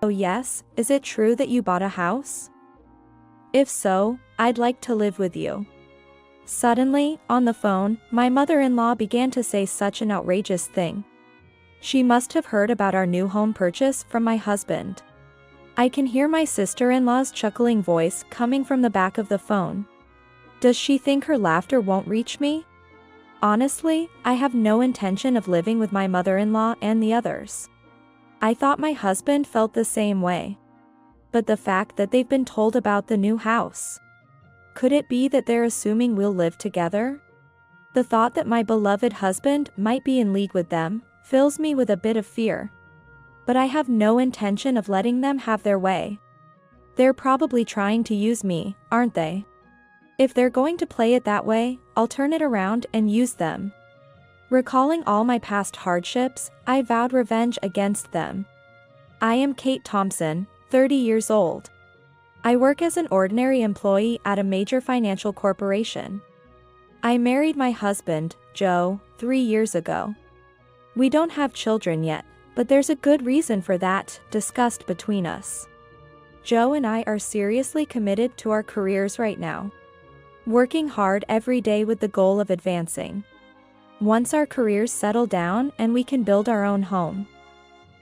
Oh yes, is it true that you bought a house? If so, I'd like to live with you. Suddenly, on the phone, my mother-in-law began to say such an outrageous thing. She must have heard about our new home purchase from my husband. I can hear my sister-in-law's chuckling voice coming from the back of the phone. Does she think her laughter won't reach me? Honestly, I have no intention of living with my mother-in-law and the others. I thought my husband felt the same way. But the fact that they've been told about the new house. Could it be that they're assuming we'll live together? The thought that my beloved husband might be in league with them fills me with a bit of fear. But I have no intention of letting them have their way. They're probably trying to use me, aren't they? If they're going to play it that way, I'll turn it around and use them. Recalling all my past hardships, I vowed revenge against them. I am Kate Thompson, 30 years old. I work as an ordinary employee at a major financial corporation. I married my husband, Joe, 3 years ago. We don't have children yet, but there's a good reason for that, discussed between us. Joe and I are seriously committed to our careers right now. Working hard every day with the goal of advancing. Once our careers settle down and we can build our own home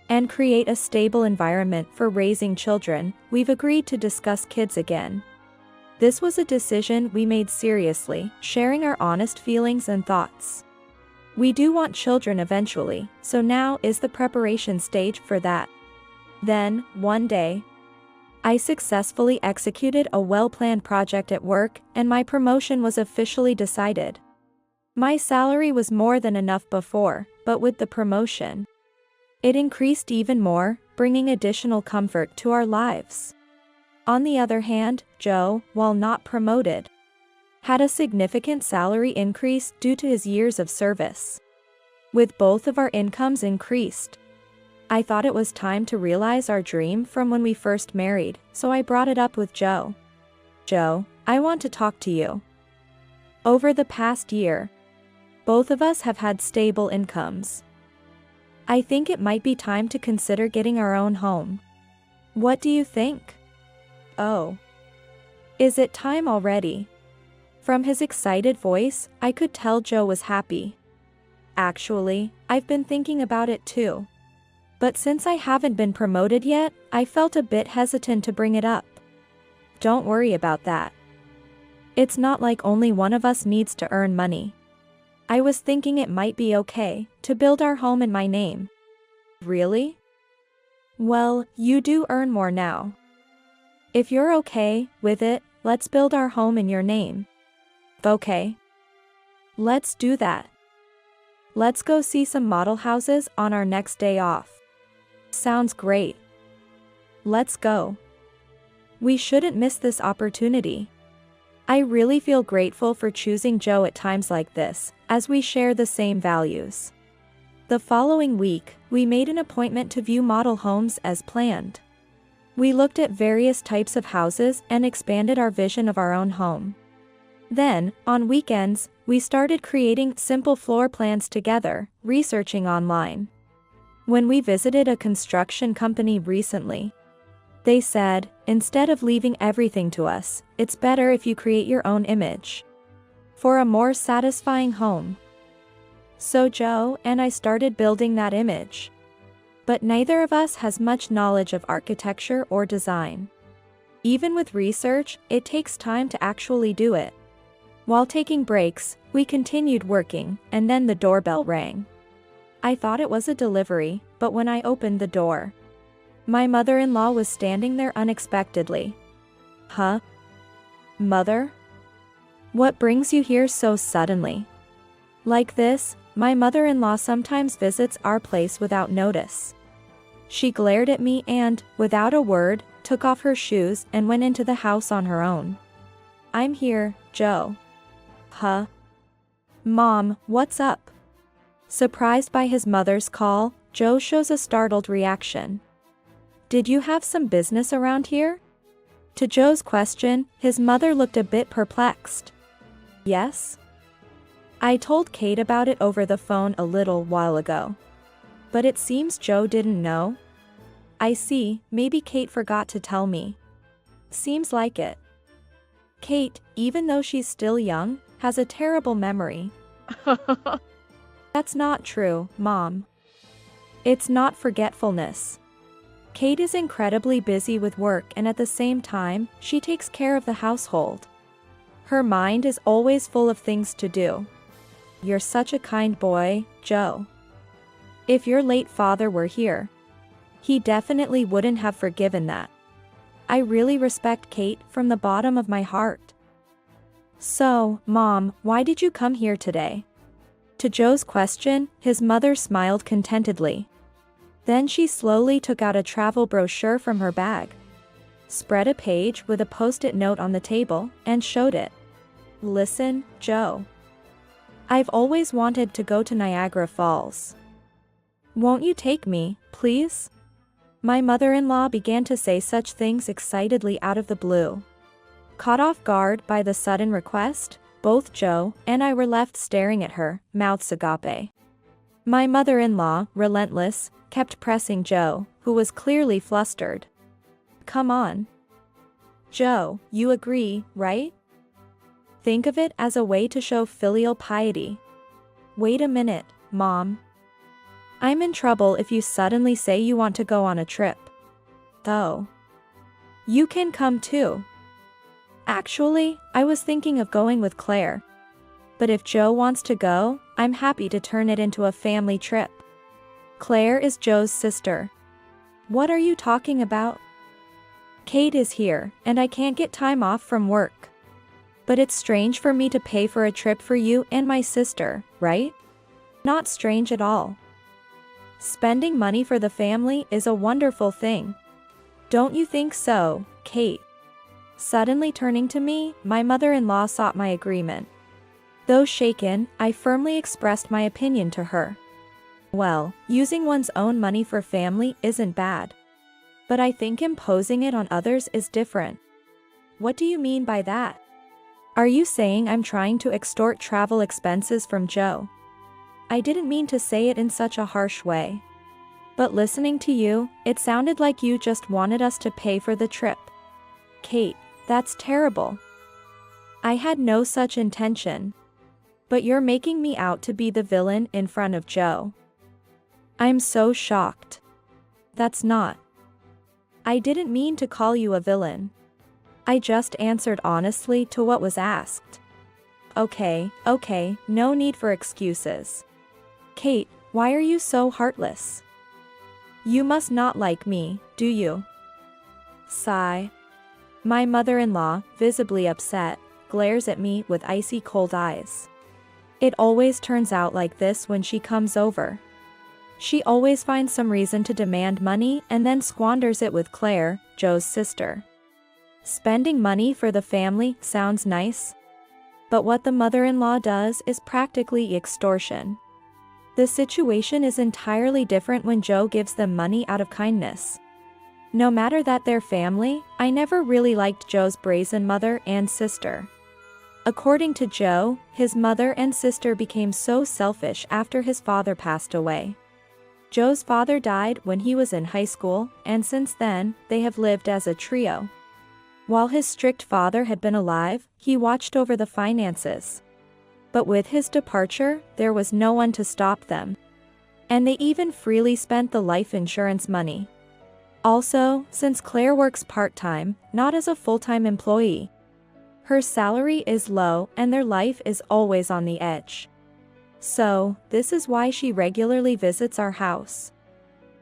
and create a stable environment for raising children, we've agreed to discuss kids again. This was a decision we made seriously, sharing our honest feelings and thoughts. We do want children eventually, so now is the preparation stage for that. Then, one day, I successfully executed a well-planned project at work, and my promotion was officially decided. My salary was more than enough before, but with the promotion, it increased even more, bringing additional comfort to our lives. On the other hand, Joe, while not promoted, had a significant salary increase due to his years of service. With both of our incomes increased, I thought it was time to realize our dream from when we first married, so I brought it up with Joe. Joe, I want to talk to you. Over the past year, both of us have had stable incomes. I think it might be time to consider getting our own home. What do you think? Oh. Is it time already? From his excited voice, I could tell Joe was happy. Actually, I've been thinking about it too. But since I haven't been promoted yet, I felt a bit hesitant to bring it up. Don't worry about that. It's not like only one of us needs to earn money. I was thinking it might be okay to build our home in my name. Really? Well, you do earn more now. If you're okay with it, let's build our home in your name. Okay. Let's do that. Let's go see some model houses on our next day off. Sounds great. Let's go. We shouldn't miss this opportunity. I really feel grateful for choosing Joe at times like this, as we share the same values. The following week, we made an appointment to view model homes as planned. We looked at various types of houses and expanded our vision of our own home. Then, on weekends, we started creating simple floor plans together, researching online. When we visited a construction company recently, they said, instead of leaving everything to us, it's better if you create your own image for a more satisfying home. So Joe and I started building that image. But neither of us has much knowledge of architecture or design. Even with research, it takes time to actually do it. While taking breaks, we continued working, and then the doorbell rang. I thought it was a delivery, but when I opened the door, my mother-in-law was standing there unexpectedly. Huh? Mother? What brings you here so suddenly? Like this, my mother-in-law sometimes visits our place without notice. She glared at me and, without a word, took off her shoes and went into the house on her own. I'm here, Joe. Huh? Mom, what's up? Surprised by his mother's call, Joe shows a startled reaction. Did you have some business around here? To Joe's question, his mother looked a bit perplexed. Yes? I told Kate about it over the phone a little while ago. But it seems Joe didn't know. I see, maybe Kate forgot to tell me. Seems like it. Kate, even though she's still young, has a terrible memory. That's not true, Mom. It's not forgetfulness. Kate is incredibly busy with work and at the same time, she takes care of the household. Her mind is always full of things to do. You're such a kind boy, Joe. If your late father were here, he definitely wouldn't have forgiven that. I really respect Kate from the bottom of my heart. So, Mom, why did you come here today? To Joe's question, his mother smiled contentedly. Then she slowly took out a travel brochure from her bag, spread a page with a post-it note on the table, and showed it. Listen, Joe. I've always wanted to go to Niagara Falls. Won't you take me, please? My mother-in-law began to say such things excitedly out of the blue. Caught off guard by the sudden request, both Joe and I were left staring at her, mouths agape. My mother-in-law, relentless, kept pressing Joe, who was clearly flustered. Come on. Joe, you agree, right? Think of it as a way to show filial piety. Wait a minute, Mom. I'm in trouble if you suddenly say you want to go on a trip. Though. You can come too. Actually, I was thinking of going with Claire. But if Joe wants to go, I'm happy to turn it into a family trip. Claire is Joe's sister. What are you talking about? Kate is here, and I can't get time off from work. But it's strange for me to pay for a trip for you and my sister, right? Not strange at all. Spending money for the family is a wonderful thing. Don't you think so, Kate? Suddenly turning to me, my mother-in-law sought my agreement. Though shaken, I firmly expressed my opinion to her. Well, using one's own money for family isn't bad. But I think imposing it on others is different. What do you mean by that? Are you saying I'm trying to extort travel expenses from Joe? I didn't mean to say it in such a harsh way. But listening to you, it sounded like you just wanted us to pay for the trip. Kate, that's terrible. I had no such intention. But you're making me out to be the villain in front of Joe. I'm so shocked. That's not. I didn't mean to call you a villain. I just answered honestly to what was asked. Okay, no need for excuses. Kate, why are you so heartless? You must not like me, do you? Sigh. My mother-in-law, visibly upset, glares at me with icy cold eyes. It always turns out like this when she comes over. She always finds some reason to demand money and then squanders it with Claire, Joe's sister. Spending money for the family sounds nice. But what the mother-in-law does is practically extortion. The situation is entirely different when Joe gives them money out of kindness. No matter that they're family, I never really liked Joe's brazen mother and sister. According to Joe, his mother and sister became so selfish after his father passed away. Joe's father died when he was in high school, and since then, they have lived as a trio. While his strict father had been alive, he watched over the finances. But with his departure, there was no one to stop them. And they even freely spent the life insurance money. Also, since Claire works part-time, not as a full-time employee, her salary is low and their life is always on the edge. So, this is why she regularly visits our house.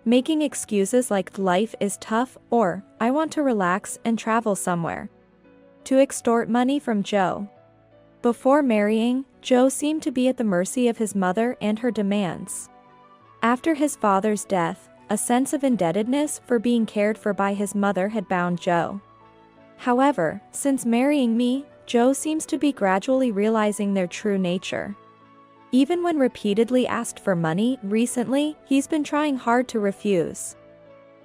Making excuses like life is tough or I want to relax and travel somewhere. To extort money from Joe. Before marrying, Joe seemed to be at the mercy of his mother and her demands. After his father's death, a sense of indebtedness for being cared for by his mother had bound Joe. However, since marrying me, Joe seems to be gradually realizing their true nature. Even when repeatedly asked for money recently, he's been trying hard to refuse.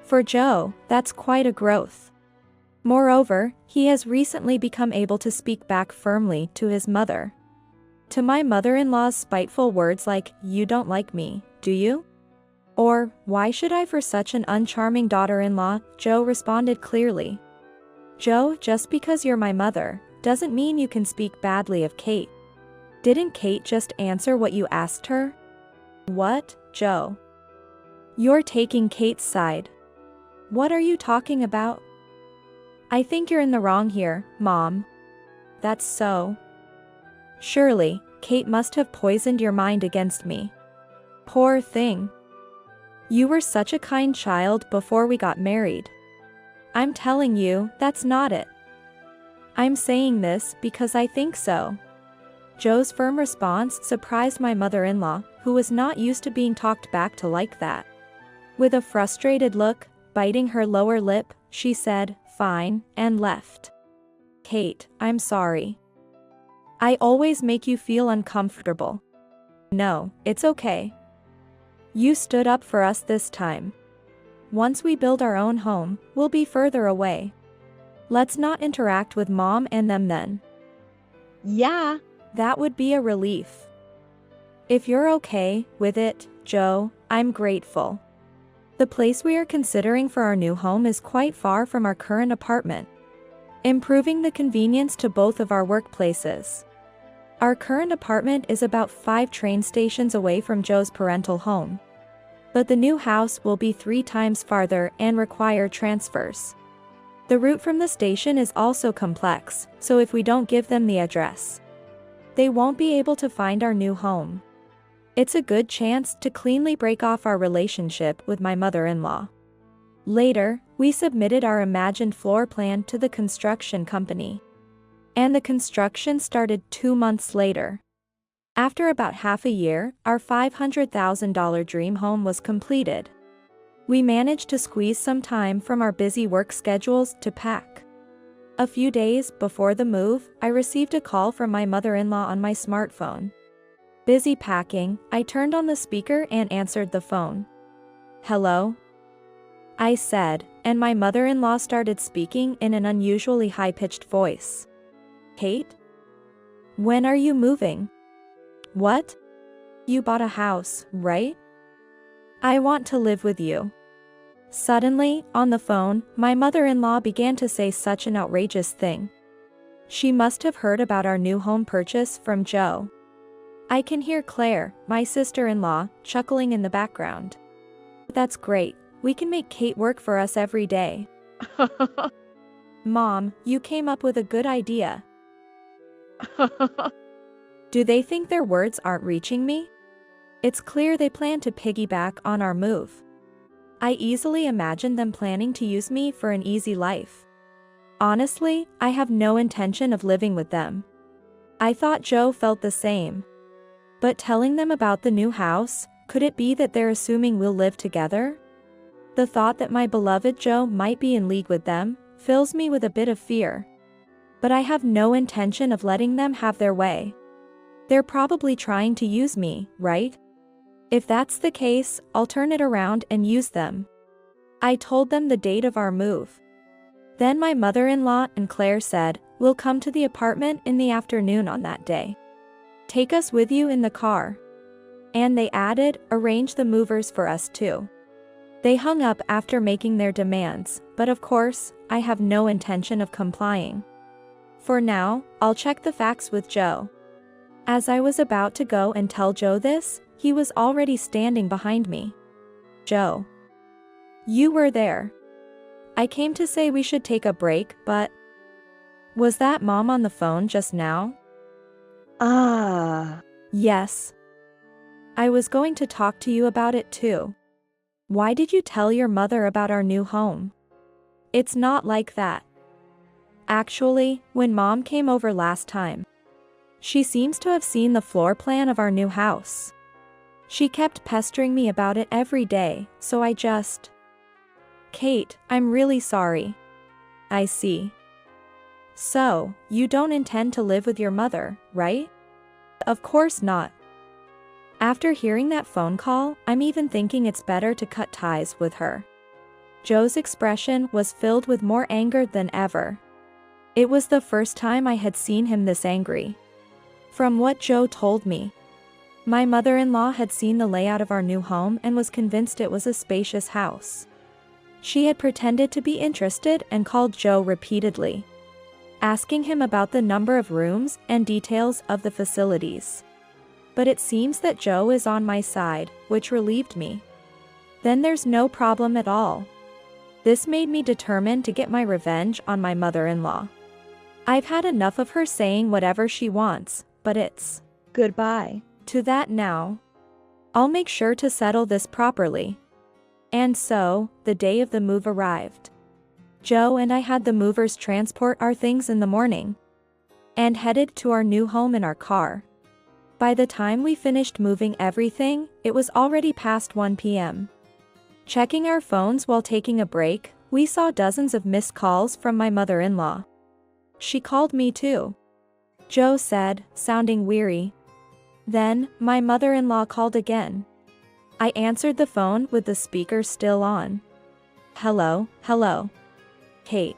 For Joe, that's quite a growth. Moreover, he has recently become able to speak back firmly to his mother. To my mother-in-law's spiteful words like, "You don't like me, do you?" Or, why should I for such an uncharming daughter-in-law? Joe responded clearly. Joe, just because you're my mother, doesn't mean you can speak badly of Kate. Didn't Kate just answer what you asked her? What, Joe? You're taking Kate's side. What are you talking about? I think you're in the wrong here, Mom. That's so. Surely, Kate must have poisoned your mind against me. Poor thing. You were such a kind child before we got married. I'm telling you, that's not it. I'm saying this because I think so. Joe's firm response surprised my mother-in-law, who was not used to being talked back to like that. With a frustrated look, biting her lower lip, she said, "Fine," and left. Kate, I'm sorry. I always make you feel uncomfortable. No, it's okay. You stood up for us this time. Once we build our own home, we'll be further away. Let's not interact with Mom and them then. Yeah, that would be a relief. If you're okay with it, Joe, I'm grateful. The place we are considering for our new home is quite far from our current apartment, improving the convenience to both of our workplaces. Our current apartment is about 5 train stations away from Joe's parental home. But the new house will be 3 times farther and require transfers. The route from the station is also complex, so if we don't give them the address, they won't be able to find our new home. It's a good chance to cleanly break off our relationship with my mother-in-law. Later, we submitted our imagined floor plan to the construction company. And the construction started 2 months later. After about half a year, our $500,000 dream home was completed. We managed to squeeze some time from our busy work schedules to pack. A few days before the move, I received a call from my mother-in-law on my smartphone. Busy packing, I turned on the speaker and answered the phone. Hello? I said, and my mother-in-law started speaking in an unusually high-pitched voice. Kate? When are you moving? What? You bought a house, right? I want to live with you. Suddenly, on the phone, my mother-in-law began to say such an outrageous thing. She must have heard about our new home purchase from Joe. I can hear Claire, my sister-in-law, chuckling in the background. That's great. We can make Kate work for us every day. Mom, you came up with a good idea. Do they think their words aren't reaching me? It's clear they plan to piggyback on our move. I easily imagine them planning to use me for an easy life. Honestly, I have no intention of living with them. I thought Joe felt the same. But telling them about the new house, could it be that they're assuming we'll live together? The thought that my beloved Joe might be in league with them fills me with a bit of fear. But I have no intention of letting them have their way. They're probably trying to use me, right? If that's the case, I'll turn it around and use them. I told them the date of our move. Then my mother-in-law and Claire said, we'll come to the apartment in the afternoon on that day. Take us with you in the car. And they added, arrange the movers for us too. They hung up after making their demands, but of course, I have no intention of complying. For now, I'll check the facts with Joe. As I was about to go and tell Joe this, he was already standing behind me. Joe. You were there. I came to say we should take a break, but... Was that Mom on the phone just now? Yes. I was going to talk to you about it too. Why did you tell your mother about our new home? It's not like that. Actually, when Mom came over last time, she seems to have seen the floor plan of our new house. She kept pestering me about it every day, so I just... Kate, I'm really sorry. I see. So, you don't intend to live with your mother, right? Of course not. After hearing that phone call, I'm even thinking it's better to cut ties with her. Joe's expression was filled with more anger than ever. It was the first time I had seen him this angry. From what Joe told me, My mother-in-law had seen the layout of our new home and was convinced it was a spacious house. She had pretended to be interested and called Joe repeatedly, asking him about the number of rooms and details of the facilities. But it seems that Joe is on my side, which relieved me. Then there's no problem at all. This made me determined to get my revenge on my mother-in-law. I've had enough of her saying whatever she wants, but it's goodbye to that now. I'll make sure to settle this properly. And so, the day of the move arrived. Joe and I had the movers transport our things in the morning and headed to our new home in our car. By the time we finished moving everything, it was already past 1 p.m. Checking our phones while taking a break, we saw dozens of missed calls from my mother-in-law. She called me too, Joe said, sounding weary. Then, my mother-in-law called again. I answered the phone with the speaker still on. Hello, Kate.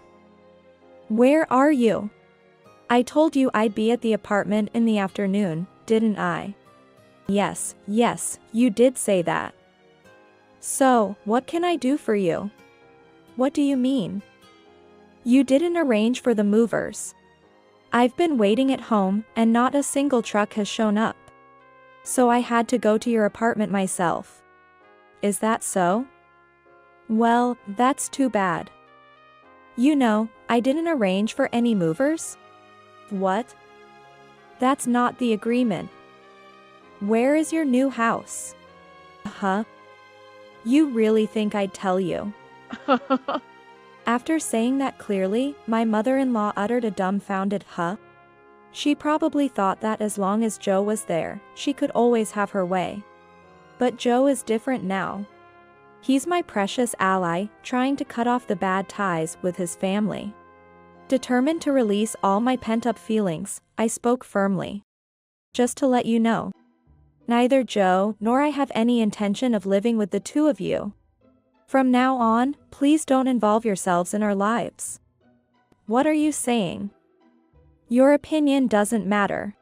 Where are you? I told you I'd be at the apartment in the afternoon, didn't I? Yes, you did say that. So, what can I do for you? What do you mean? You didn't arrange for the movers. I've been waiting at home and not a single truck has shown up. So I had to go to your apartment myself. Is that so? Well, that's too bad. You know, I didn't arrange for any movers. What? That's not the agreement. Where is your new house? Huh? You really think I'd tell you? After saying that clearly, my mother-in-law uttered a dumbfounded huh. She probably thought that as long as Joe was there, she could always have her way. But Joe is different now. He's my precious ally, trying to cut off the bad ties with his family. Determined to release all my pent-up feelings, I spoke firmly. Just to let you know, neither Joe nor I have any intention of living with the two of you. From now on, please don't involve yourselves in our lives. What are you saying? Your opinion doesn't matter.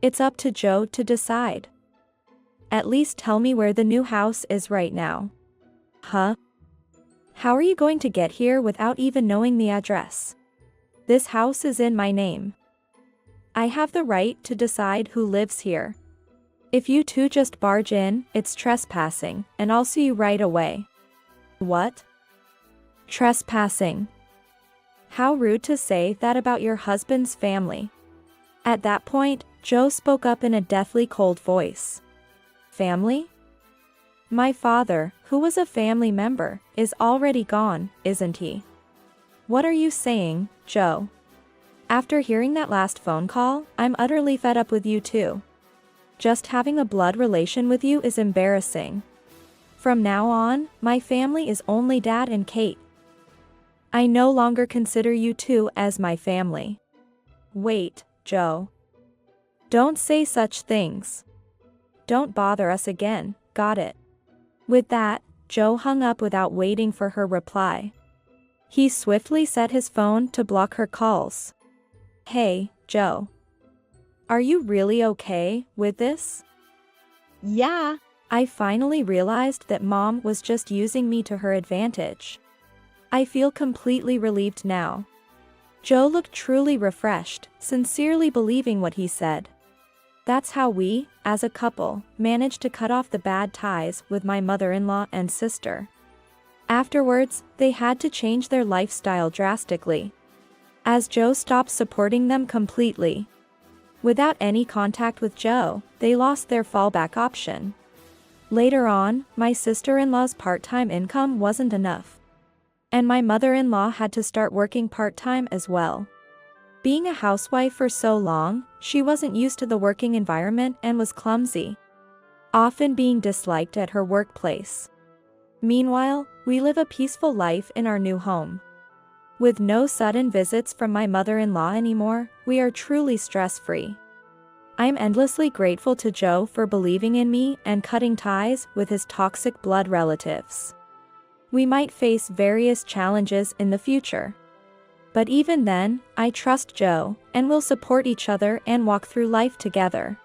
It's up to Joe to decide. At least tell me where the new house is right now. Huh? How are you going to get here without even knowing the address? This house is in my name. I have the right to decide who lives here. If you two just barge in, it's trespassing, and I'll see you right away. What? Trespassing. How rude to say that about your husband's family. At that point, Joe spoke up in a deathly cold voice. Family? My father, who was a family member, is already gone, isn't he? What are you saying, Joe? After hearing that last phone call, I'm utterly fed up with you too. Just having a blood relation with you is embarrassing. From now on, my family is only Dad and Kate. I no longer consider you two as my family. Wait, Joe. Don't say such things. Don't bother us again, got it? With that, Joe hung up without waiting for her reply. He swiftly set his phone to block her calls. Hey, Joe. Are you really okay with this? Yeah. I finally realized that Mom was just using me to her advantage. I feel completely relieved now. Joe looked truly refreshed, sincerely believing what he said. That's how we, as a couple, managed to cut off the bad ties with my mother-in-law and sister. Afterwards, they had to change their lifestyle drastically, as Joe stopped supporting them completely. Without any contact with Joe, they lost their fallback option. Later on, my sister-in-law's part-time income wasn't enough, and my mother-in-law had to start working part-time as well. Being a housewife for so long, she wasn't used to the working environment and was clumsy, often being disliked at her workplace. Meanwhile, we live a peaceful life in our new home. With no sudden visits from my mother-in-law anymore, we are truly stress-free. I'm endlessly grateful to Joe for believing in me and cutting ties with his toxic blood relatives. We might face various challenges in the future, but even then, I trust Joe, and we'll support each other and walk through life together.